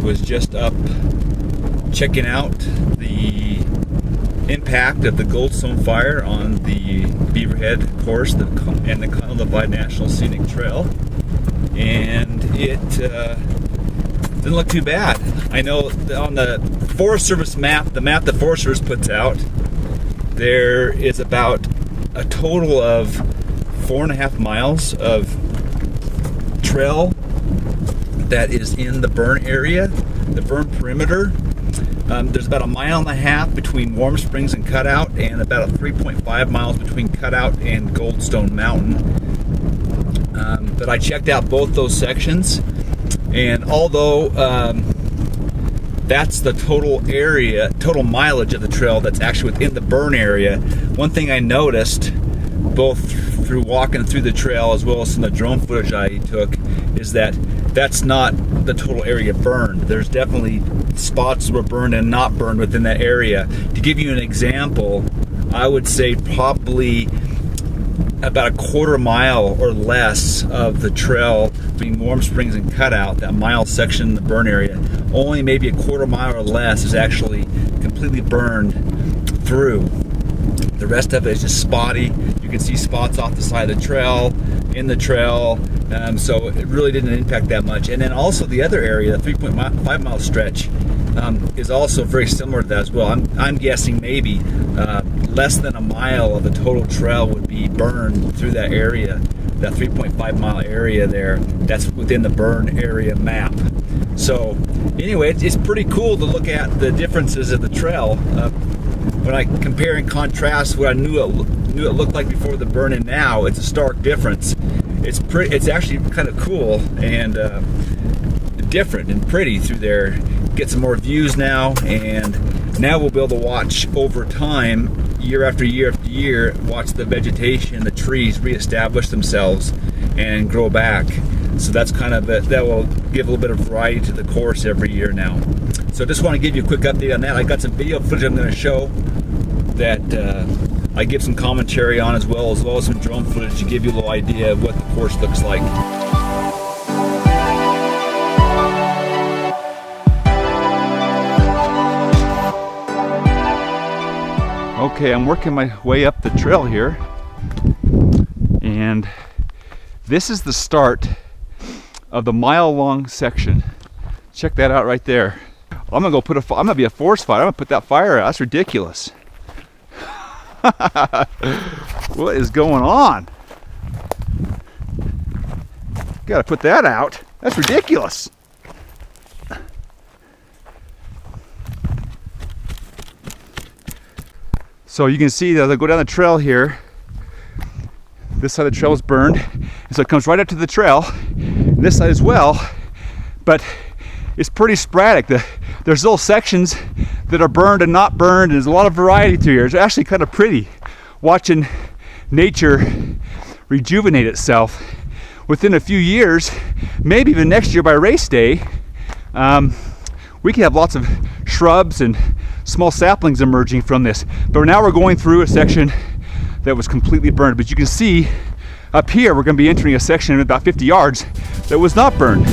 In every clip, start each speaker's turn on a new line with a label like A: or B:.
A: was just up checking out the impact of the Goldstone fire on the Beaverhead course and the Continental Divide National Scenic Trail, and it didn't look too bad. I know on the Forest Service map, the map the Forest Service puts out, there is about a total of 4.5 miles of trail that is in the burn area, the burn perimeter. There's about 1.5 miles between Warm Springs and Cutout, and about 3.5 miles between Cutout and Goldstone Mountain. But I checked out both those sections, and although that's the total mileage of the trail that's actually within the burn area, one thing I noticed both through walking through the trail as well as some of the drone footage I took is that that's not the total area burned. There's definitely spots that were burned and not burned within that area. To give you an example, I would say probably about 1/4 mile or less of the trail between Warm Springs and Cutout, that mile section in the burn area, only maybe 1/4 mile or less is actually completely burned through. The rest of it is just spotty. You can see spots off the side of the trail, in the trail, so it really didn't impact that much. And then also the other area, the 3.5 mile stretch, is also very similar to that as well. I'm guessing maybe less than 1 mile of the total trail would be burned through that area, that 3.5 mile area there. That's within the burn area map. So anyway, it's pretty cool to look at the differences of the trail. When I compare and contrast what I knew it looked like before the burn and now, it's a stark difference. It's actually kind of cool and different and pretty through there. Get some more views now, and now we'll be able to watch over time, year after year after year, watch the vegetation, the trees reestablish themselves and grow back. So that's kind of that will give a little bit of variety to the course every year now. So just want to give you a quick update on that. I got some video footage I'm going to show that I give some commentary on as well as some drone footage to give you a little idea of what the course looks like. Okay, I'm working my way up the trail here, and this is the start of the mile-long section. Check that out right there. I'm gonna be a forest fire. I'm gonna put that fire out. That's ridiculous. What is going on? Gotta put that out. That's ridiculous. So you can see that as I go down the trail here, this side of the trail is burned, and so it comes right up to the trail, and this side as well, but it's pretty sporadic. There's little sections that are burned and not burned, and there's a lot of variety to here. It's actually kind of pretty watching nature rejuvenate itself. Within a few years, maybe even next year by race day, we can have lots of shrubs and small saplings emerging from this. But now we're going through a section that was completely burned. But you can see up here, we're going to be entering a section in about 50 yards that was not burned.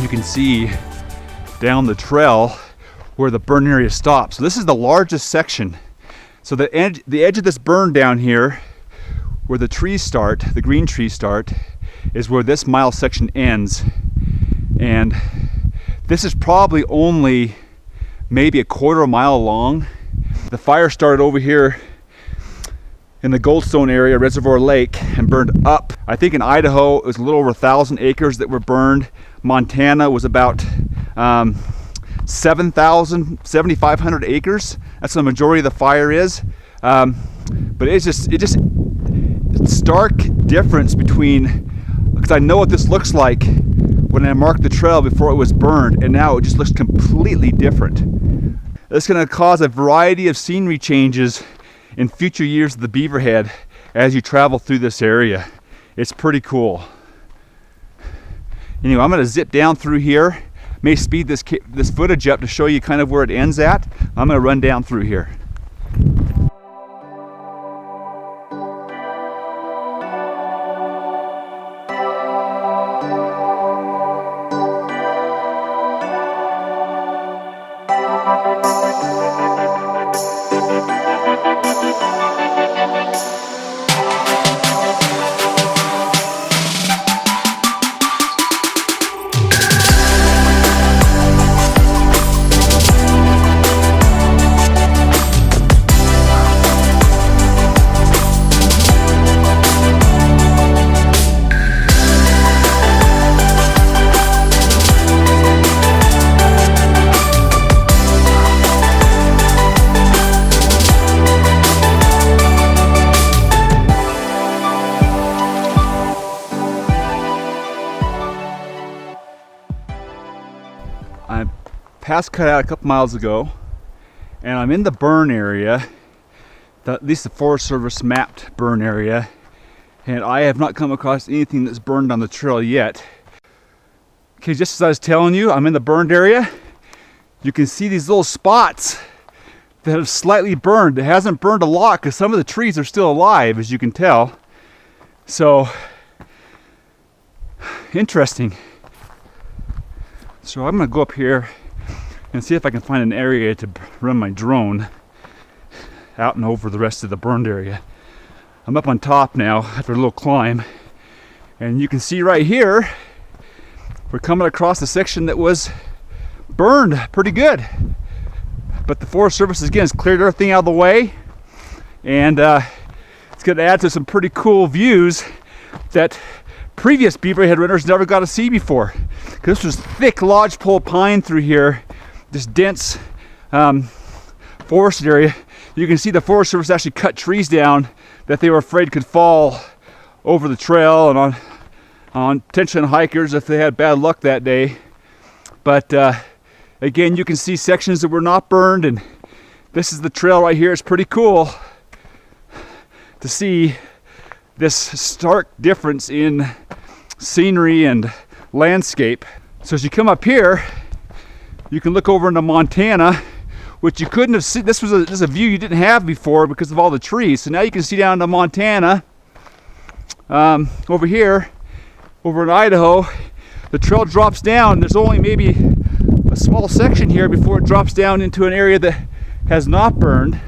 A: You can see down the trail where the burn area stops. So this is the largest section. So the edge of this burn down here, where the trees start, the green trees start, is where this mile section ends. And this is probably only maybe a 1/4 mile long. The fire started over here in the Goldstone area, Reservoir Lake, and burned up. I think in Idaho it was a little over 1,000 acres that were burned. Montana was about 7,500 acres. That's the majority of the fire is. But it's just stark difference between, because I know what this looks like when I marked the trail before it was burned, and now it just looks completely different. It's going to cause a variety of scenery changes in future years of the Beaverhead as you travel through this area. It's pretty cool. Anyway, I'm going to zip down through here. May speed this footage up to show you kind of where it ends at. I'm going to run down through here. I passed Cutout a couple miles ago, and I'm in the burn area, at least the Forest Service mapped burn area, and I have not come across anything that's burned on the trail yet. Okay, just as I was telling you, I'm in the burned area. You can see these little spots that have slightly burned. It hasn't burned a lot because some of the trees are still alive, as you can tell. So, interesting. So I'm going to go up here and see if I can find an area to run my drone out and over the rest of the burned area. I'm up on top now after a little climb, and you can see right here we're coming across a section that was burned pretty good. But the Forest Service again has cleared everything out of the way, and it's going to add to some pretty cool views that previous Beaverhead runners never got to see before. Because this was thick lodgepole pine through here, this dense forested area. You can see the Forest Service actually cut trees down that they were afraid could fall over the trail and on potential hikers if they had bad luck that day. But again, you can see sections that were not burned, and this is the trail right here. It's pretty cool to see this stark difference in scenery and landscape. So as you come up here, you can look over into Montana, which you couldn't have seen. This is a view you didn't have before because of all the trees. So now you can see down to Montana. Over here, over in Idaho, the trail drops down. There's only maybe a small section here before it drops down into an area that has not burned.